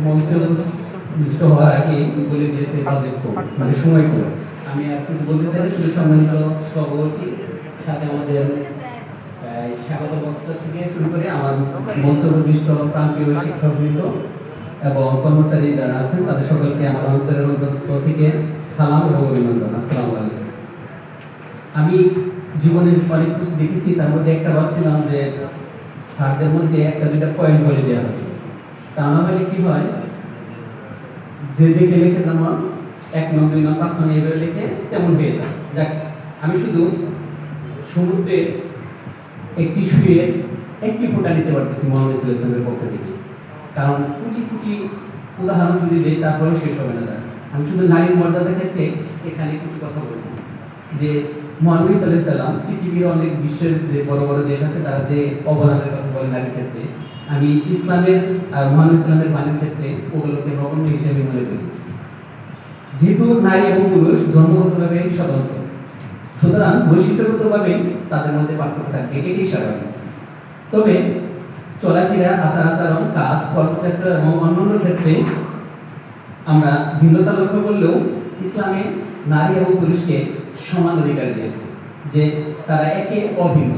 মঞ্চে উপস্থিত হওয়ার আগে বলে দিয়েছে বাজেট কম, মানে সময় কম। আমি আর কিছু বলতে চাই না, শুধু সম্মানিত সভাপতি, সাথে আমাদের স্বাগত বক্তা থেকে শুরু করে আমার মঞ্চ উপবিষ্ট প্রান্তীয় শিক্ষকবৃন্দ এবং কর্মচারী যারা আছেন তাদের সকলকে আমার অন্তরের অন্তঃস্থল থেকে সালাম এবং অভিনন্দন। আসসালামু আলাইকুম। আমি জীবনে অনেক কিছু দেখেছি, তার মধ্যে একটা ভাবছিলাম যে স্যারদের মধ্যে একটা দুইটা পয়েন্ট বলে দেওয়া হবে, তা না হলে কি হয়, যে দেখে লিখে যেমন 1 নং 2 নং 5 নং এইভাবে লিখে তেমন হয়ে যায়। যাক, আমি শুধু সমুদ্রে একটি শুয়ে একটি ফোঁটা নিতে পারতেছি মোহাম্মদ ইসলামের পক্ষ থেকে, কারণ কোটি কোটি উদাহরণ যদি দিই তারপরেও শেষ হবে না। আমি শুধু নারীর মর্যাদার ক্ষেত্রে এখানে কিছু কথা বলবো যে মোহাম্মদ সাল্লাম পৃথিবীর অনেক বিশ্বের যে বড় বড় দেশ আছে তারা যে অবদানের কথা বলে নারীর ক্ষেত্রে, আমি ইসলামের আর মোহাম্মদ ইসলামের বাণীর ক্ষেত্রে ওগুলোকে নগণ্য হিসেবে মনে করি। যেহেতু নারী এবং পুরুষ জন্মগতভাবে স্বতন্ত্র, সুতরাং বৈশিষ্ট্যগতভাবে তাদের মধ্যে পার্থক্য থাকবে, এটাই স্বাভাবিক। তবে চলাফেরা, আচার আচরণ, কাজ, কর্মক্ষেত্র এবং অন্যান্য ক্ষেত্রে আমরা ভিন্নতা লক্ষ্য করলেও ইসলামে নারী এবং পুরুষকে সমান অধিকার দিয়েছে, যে তারা একে অভিন্ন।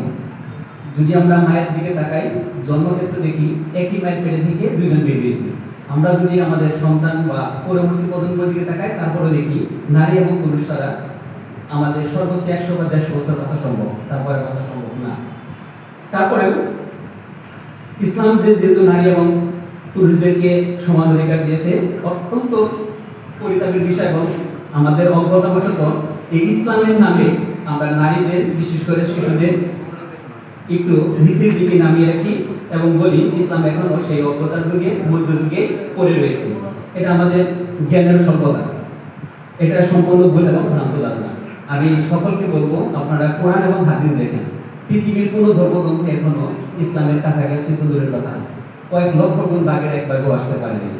যদি আমরা মায়ের দিকে তাকাই, জন্মক্ষেত্রে দেখি একই মায়ের পেটে থেকে দুইজন বেরিয়েছে। আমরা যদি আমাদের সন্তান বা পরবর্তী প্রজন্মের দিকে তাকাই, তারপরে দেখি নারী এবং পুরুষ ছাড়া আমাদের সর্বোচ্চ 100 বা 150 বছর বাঁচা সম্ভব, তারপরে বাঁচা সম্ভব না। তারপরেও ইসলাম যেহেতু নারী এবং পুরুষদেরকে সমান অধিকার দিয়েছে, অত্যন্ত পরিতাপের বিষয় এবং আমাদের অজ্ঞতাবশত এই ইসলামের নামে আমরা নারীদের, বিশেষ করে শিশুদের একটু নিচের দিকে নামিয়ে রাখি এবং বলি ইসলাম এখনো সেই অজ্ঞতার যুগে, মধ্যযুগে পড়ে রয়েছে। এটা আমাদের জ্ঞানের স্বল্পতা, এটা সম্পূর্ণ ভুল এবং ভ্রান্ত ধারণা। আমি সকলকে বলবো, আপনারা কোরআন এবং হাদিস দেখেন, পৃথিবীর কোনো ধর্মগ্রন্থে এখনো ইসলামের কাছাকাছি তো দূরের কথা, কয়েক লক্ষ গুণ বাগের এক ভাগও আসতে পারেনি।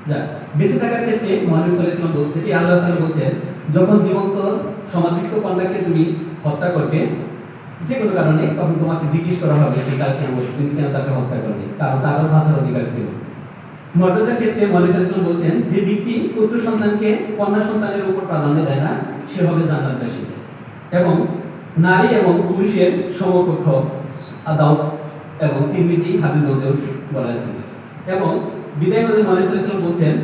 যা বেঁচে থাকার ক্ষেত্রে মুহাম্মদ সাল্লাল্লাহু আলাইহি ওয়াসাল্লাম বলছে কি, আল্লাহ তাআলা বলছেন, যখন জীবন্ত সমাধিস্থ কন্যাকে তুমি হত্যা করবে যে কোনো কারণে, তখন তোমাকে জিজ্ঞেস করা হবে যে কাল কিয়ামত তুমি কেন তাকে হত্যা করবে, কারণ তারও বাঁচার অধিকার ছিল। মর্যাদার ক্ষেত্রে মুহাম্মদ সাল্লাল্লাহু আলাইহি ওয়াসাল্লাম বলছেন, যে ব্যক্তি পুত্র সন্তানকে কন্যা সন্তানের উপর প্রাধান্য দেয় না, সে হবে জান্নাতবাসী। এবং নারী এবং পুরুষের সমকক্ষ আদালত এবং তিরমিজি হাদিস মধ্যে বলা আছে। এবং বিদায় হতে মুহাম্মদ সাল্লাল্লাহু আলাইহি ওয়াসাল্লাম বলছেন,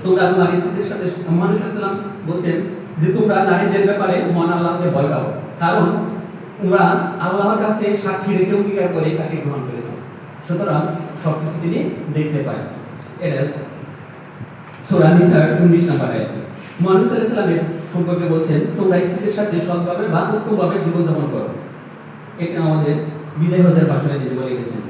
তোমরা নারী স্ত্রীদের সাথে, মুহাম্মদ সাল্লাল্লাহু আলাইহি ওয়াসাল্লাম বলছেন যে তোমরা নারীদের ব্যাপারে মহান আল্লাহকে ভয় পাও, কারণ তোমরা আল্লাহর কাছে সাক্ষী রেখে অঙ্গীকার করে তাকে গ্রহণ করেছো, সুতরাং সবকিছু তিনি দেখতে পায়। এটা সূরা নিসার 19 নম্বর আয়াত। মুহাম্মদ সাল্লাল্লাহু আলাইহি ওয়াসাল্লামের সম্পর্কে বলছেন, তোমরা স্ত্রীদের সাথে সৎভাবে বা উত্তমভাবে জীবনযাপন করো। এটা আমাদের বিদায় হতে ভাষণে তিনি বলে গেছেন।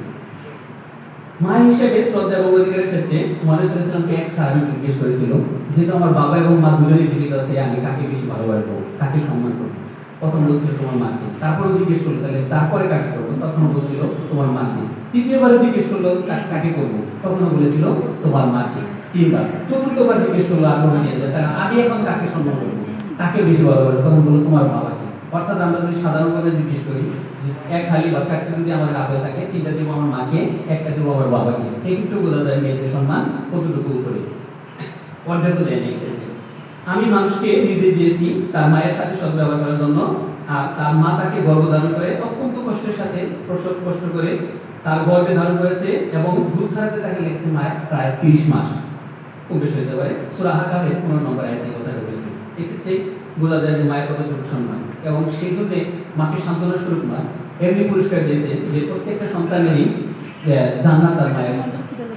মা হিসেবে শ্রদ্ধা এবং অধিকারের ক্ষেত্রে মুহাম্মদ সাল্লাল্লাহু আলাইহি ওয়াসাল্লামকে এক সাহাবী জিজ্ঞেস করেছিল, যেহেতু আমার বাবা এবং মা দুজনেই জীবিত আছে, আমি কাকে বেশি ভালোবাসবো, কাকে সম্মান করবো? প্রথম বলছিল তোমার মাকে, তারপরে জিজ্ঞেস করলো তাহলে তারপরে কাকে করবো, তখন বলছিল তোমার মাকে। তৃতীয়বার জিজ্ঞেস করলো কাকে করবো, তখন বলেছিল তোমার মাকে। 3 বার। চতুর্থবার জিজ্ঞেস করলো আগ্রহ নিয়ে, যে তাহলে আমি এখন কাকে সম্মান করবো, কাকে বেশি ভালোবাসবো, তখন বললো তোমার বাবাকে। অর্থাৎ আমরা যদি সাধারণভাবে জিজ্ঞেস করি যে এক হালি বা 4টি যদি আমাদের হাতে থাকে, 3টা দেবো আমার মাকে, 1টা দেবো আমার বাবাকে, একটু বোঝা যায় মেয়েদের সম্মান কতটুকু উপরে, অর্ধেক দেয় নেই। আমি মানুষকে নির্দেশ দিয়েছি তার মায়ের সাথে সদ্ব্যবহার করার জন্য, আর তার মা তাকে গর্ভধারণ করে অত্যন্ত কষ্টের সাথে প্রসব কষ্ট করে তার গর্ভে ধারণ করেছে এবং দুধ ছাড়াতে তাকে লেগেছে মায়ের প্রায় 30 মাস। খুব বেশি হতে পারে। সূরা আহকাফের 15 নম্বর আয়াতে কথা বলেছে। এক্ষেত্রে বোঝা যায় যে মায়ের কতটুকু সম্মান, এবং সেই জন্য মাকে সান্ত্বনা স্বরূপ নয়, এমনি পুরস্কার দিয়েছে যে প্রত্যেকটা সন্তানেরই জান্নাত তার মায়ের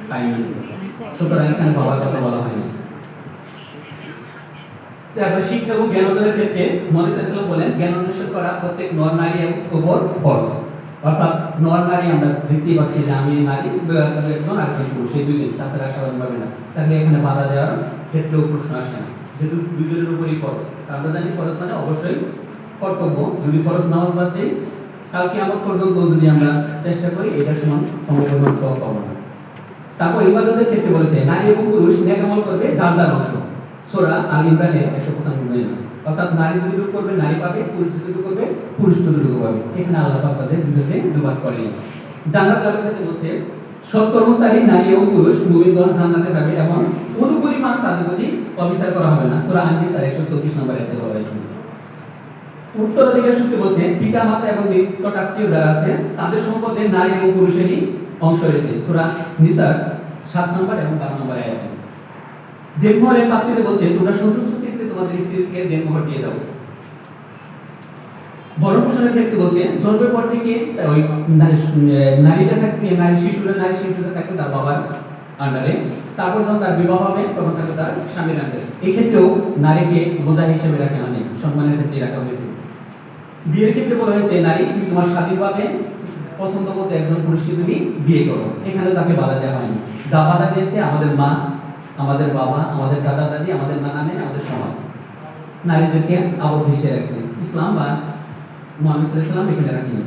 পায় নিয়েছে। সুতরাং এখানে বাবার কথা বলা হয়নি। তারপর শিক্ষা এবং জ্ঞান অর্জনের ক্ষেত্রে মুহাম্মদ সাল্লাল্লাহু আলাইহি ওয়াসাল্লাম বলেন, জ্ঞান অন্বেষণ করা প্রত্যেক নর নারী উপর ফরজ। অর্থাৎ নর নারী আমরা দেখতেই পাচ্ছি যে আমি নারী একজন আর একজন পুরুষ, এই দুইজন, তাছাড়া সাধারণভাবে না। তাহলে এখানে বাধা দেওয়ার ক্ষেত্রেও প্রশ্ন আসে না, যেহেতু দুইজনের উপরই ফরজ। আমরা জানি ফরজ মানে অবশ্যই কর্তব্য। যদি ফরজ নামাজ বাদ দিই, কালকে আমার পর্যন্ত যদি আমরা চেষ্টা করি, এটা সমান সমপরিমাণ সব পাবো না। তারপর ইবাদতের ক্ষেত্রে বলেছে, নারী এবং পুরুষ নেক আমল করবে যার যার অংশ। সূরা আল ইমরানের 195 নম্বর। অর্থাৎ নারী যতটুকু করবে নারী পাবে, পুরুষ যতটুকু করবে পুরুষ ততটুকু পাবে। এখানে আল্লাহ পাক তাদের দুটোকে দুভাগ করেনি। জান্নাত লাভের ক্ষেত্রে বলছে, সৎ কর্মচারী নারী এবং পুরুষ মুমিনগণ জান্নাতে থাকবে এবং কোনো পরিমাণ তাদের প্রতি অবিচার করা হবে না। সূরা আন-নিসা 124 নম্বর আয়াতে বলা হয়েছে। উত্তরাধিকার সূত্রে বলছে পিতা মাতা এবং নিকটাত্মীয় যারা আছে তাদের সম্পদে নারী এবং পুরুষেরই অংশ রয়েছে। সূরা নিসার 7 নম্বর এবং 12 নম্বর আয়াতে। দেনমোহরের পাত্রীতে বলছে তোমরা সন্তুষ্ট চিত্তে তোমাদের স্ত্রীকে দেনমোহর দিয়ে দাও। ভরণ-পোষণের ক্ষেত্রে বলছে জন্মের পর থেকে ওই নারীটা থাকবে, নারী শিশুরা থাকবে তার বাবার আন্ডারে, তারপর যখন তার বিবাহ হবে তখন থাকবে তার স্বামীর আন্ডারে। এই ক্ষেত্রেও নারীকে বোঝা হিসেবে রাখা হয়নি, সম্মানের ক্ষেত্রে রাখা হয়েছে। বিয়ের ক্ষেত্রে বলা হয়েছে নারী তুমি তোমার স্বাধীনভাবে পছন্দ মতো একজন পুরুষকে তুমি বিয়ে করো, এখানে তাকে বাধা দেওয়া হয়নি। যা বাধা দিয়েছে আমাদের মা, আমাদের বাবা, আমাদের দাদা দাদি, আমাদের নানা নানি, আমাদের সমাজ নারীদেরকে আবদ্ধ হিসেবে রাখছে। ইসলাম বা মুহাম্মদ সাল্লাল্লাহু আলাইহি ওয়াসাল্লাম এখানে রাখেনি।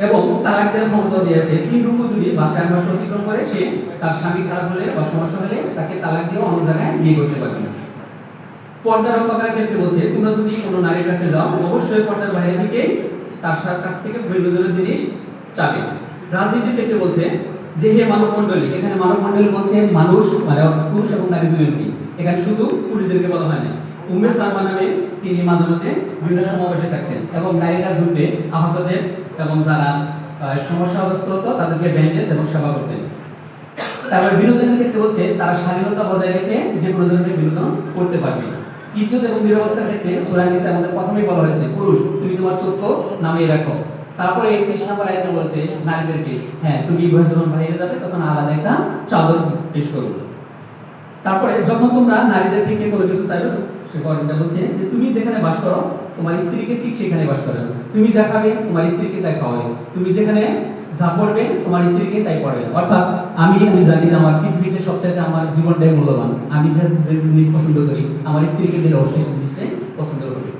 এবং তালাক দেওয়ার ক্ষমতা দিয়েছে 3 রুকু যদি বা 4 মাস অতিক্রম করে সে তার স্বামী খারাপ হলে বা সমস্যা হলে তাকে তালাক দিয়ে অন্য জায়গায় বিয়ে করতে পারবে না। পর্দা রক্ষা করার ক্ষেত্রে বলছে তোমরা যদি কোনো নারীর কাছে যাও অবশ্যই পর্দার বাইরে থেকে তার কাছ থেকে বিনোদনের জিনিস চাবে। রাজনীতির ক্ষেত্রে বলছে যে হে মানব মণ্ডলী, এখানে মানব মণ্ডলী বলছে মানুষ মানে পুরুষ এবং নারী দুজনকে, এখানে শুধু পুরুষদেরকে বলা হয় না। উম্মে সালমা নামে তিনি মাঝে মাঝে বিভিন্ন সমাবেশে থাকতেন এবং নারীরা যুদ্ধে আহতদের এবং যারা সমস্যাগ্রস্ত হতো তাদেরকে ব্যান্ডেজ এবং সেবা করতেন। তারপর বিনোদনের ক্ষেত্রে বলছে তারা স্বাধীনতা বজায় রেখে যে কোনো ধরনের বিনোদন করতে পারবে। ইজ্জত এবং নিরাপত্তার ক্ষেত্রে সূরা নিসা আমাদের প্রথমেই বলা হয়েছে পুরুষ তুমি তোমার চক্ষু নামিয়ে রাখো। তারপরে 21 নম্বর আয়াতে বলছে নারীদেরকে হ্যাঁ তুমি যখন বাইরে যাবে তখন আলাদা একটা চাদর পেশ করো। তারপরে যখন তোমরা নারীদের থেকে কোনো কিছু চাইবে সে গরমটা বলছে যে তুমি যেখানে বাস করো তোমার স্ত্রীকে ঠিক সেখানে বাস করো, তুমি যা খাবে তোমার স্ত্রীকে তাই খাওয়াবে, তুমি যেখানে যা পড়বে তোমার স্ত্রীকে তাই পড়বে। অর্থাৎ আমি জানি যে আমার পৃথিবীতে সবচেয়ে আমার জীবনটাই মূল্যবান, আমি যে জিনিস পছন্দ করি আমার স্ত্রীকে দিলে অবশ্যই সেই জিনিসটাই পছন্দ করবে।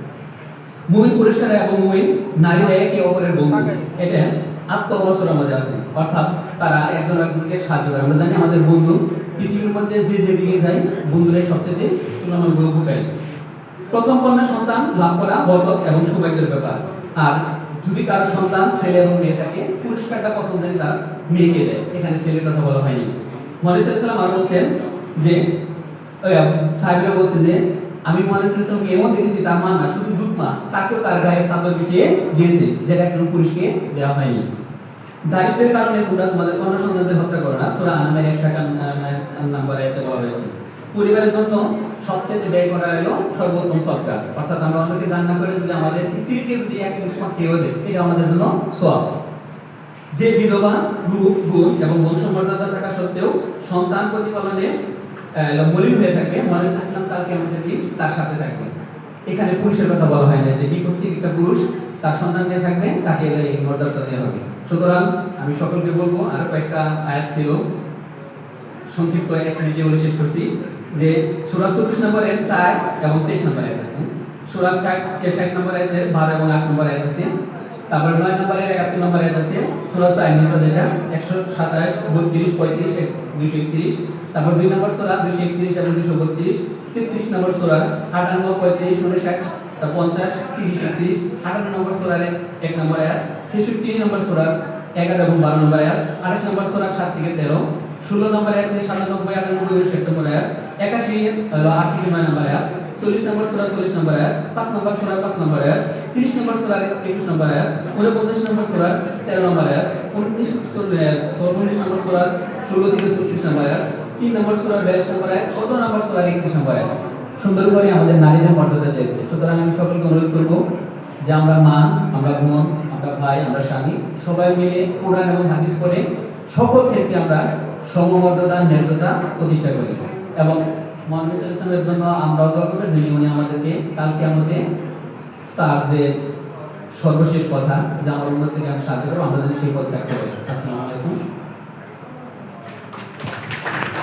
মুমিন পুরুষেরা এবং মুমিন নারীরা একে অপরের বন্ধু, এটা আত্মবসর আমাদের আছে। অর্থাৎ তারা একজন একজনকে সাহায্য করে। আমরা জানি আমাদের বন্ধু পৃথিবীর মধ্যে যে যেদিকে যায় বন্ধুরাই সবচেয়ে তুলনামূলক উপকারী। প্রথম কন্যা সন্তান লাভ করা বরকত এবং সৌভাগ্যের ব্যাপার। আর যদি কারো সন্তান ছেলে এবং মেয়ে থাকে পুরস্কারটা প্রথম দিন তার মেয়েকে দেয়, এখানে ছেলের কথা বলা হয়নি। মুহাম্মদ সাল্লাল্লাহু আলাইহি ওয়াসাল্লাম আর বলছেন যে সাহাবীরা বলছেন যে আমি মুহাম্মদ সাল্লাল্লাহু আলাইহি ওয়াসাল্লামকে এমন দেখেছি তার মা না শুধু দুধ মা তাকেও তার গায়ে চাদর বিছিয়ে দিয়েছে, যেটা একজন পুরুষকে দেওয়া হয়নি। দারিদ্রের কারণে তোমরা তোমাদের কন্যা সন্তানদের হত্যা করো না, সূরা আন-নামের 151 নম্বর আয়াতে বলা হয়েছে। পরিবারের জন্য সবচেয়ে ব্যয় করা হলো সর্বোত্তম সদকা। অর্থাৎ আমরা অন্যকে দান না করে যদি আমাদের স্ত্রীকে যদি এক মুঠ খেয়েও দেয় এটা আমাদের জন্য সওয়াব। যে বিধবা রূপ গুণ এবং বংশমর্যাদা থাকা সত্ত্বেও সন্তান প্রতিপালনে মলিন হয়ে থাকে মুহাম্মদ সাল্লাল্লাহু আলাইহি ওয়াসাল্লাম তার কিয়ামতের দিন তার সাথে থাকবে। এখানে পুরুষের কথা বলা হয় না যে বিপত্তিক একটা পুরুষ তার সন্তান যে থাকবে তাকে এই মর্যাদা দেওয়া হবে। সুতরাং আমি সকলকে বলবো আর কয়েকটা আয়াত ছিল সংক্ষিপ্ত একটা ভিডিও বলে শেষ করছি যে সূরা 24 নম্বর আয়াত 4 এবং 23 নম্বর আয়াত আছে, সূরা 60 নম্বর আয়াতে 12 এবং 8 নম্বর আয়াত আছে, তারপর 9 নম্বরের 71 নম্বর আয়াত আছে, সূরা আন-নিসা যেটা 127 32 35 231, তারপর 2 নম্বর সূরা 231 এবং 232, 33 নম্বর সূরা 58 35 59 50 30 31, 58 নম্বর সূরার 1 নম্বর আয়াত, 66 নম্বর সূরা 11 এবং 12 নম্বর আয়াত, 28 নম্বর সূরা 7 থেকে 13, 16 নম্বর আয়াত থেকে 97 98 60 নম্বর আয়াত, 81 হলো 8 থেকে 9 নম্বর আয়াত, 40 নম্বর সূরা 40 নম্বর আয়াত, 5 নম্বর সূরা 5 নম্বর আয়াত, 30 নম্বর সূরা 21 নম্বর আয়াত, 49 নম্বর সূরা 13 নম্বর আয়াত, 19 নম্বর সূরা 16 থেকে 36 নম্বর আয়াত, 3 নম্বর সূরা 42 নম্বর আয়াত, 17 নম্বর সূরা 31 নম্বর আয়াত। সুন্দর করে আমাদের নারীদের মর্যাদা দিয়েছে। সুতরাং আমি সকলকে অনুরোধ করব যে আমরা মা, আমরা বোন, আমরা ভাই, আমরা স্বামী সবাই মিলে কোরআন এবং হাদিস পড়ে সকল ক্ষেত্রে আমরা সমমর্যাদা ন্যায্যতা প্রতিষ্ঠা করি এবং মুহাম্মদ সাল্লাল্লাহু আলাইহি ওয়াসাল্লামের জন্য আমরাও দোয়া করব যিনি উনি আমাদেরকে কাল কিয়ামতে তার যে সর্বশেষ কথা যে আমার উম্মত থেকে আমি সাহায্য করব আমরা যেন সেই পথ ত্যাগ করি। আসসালামু আলাইকুম।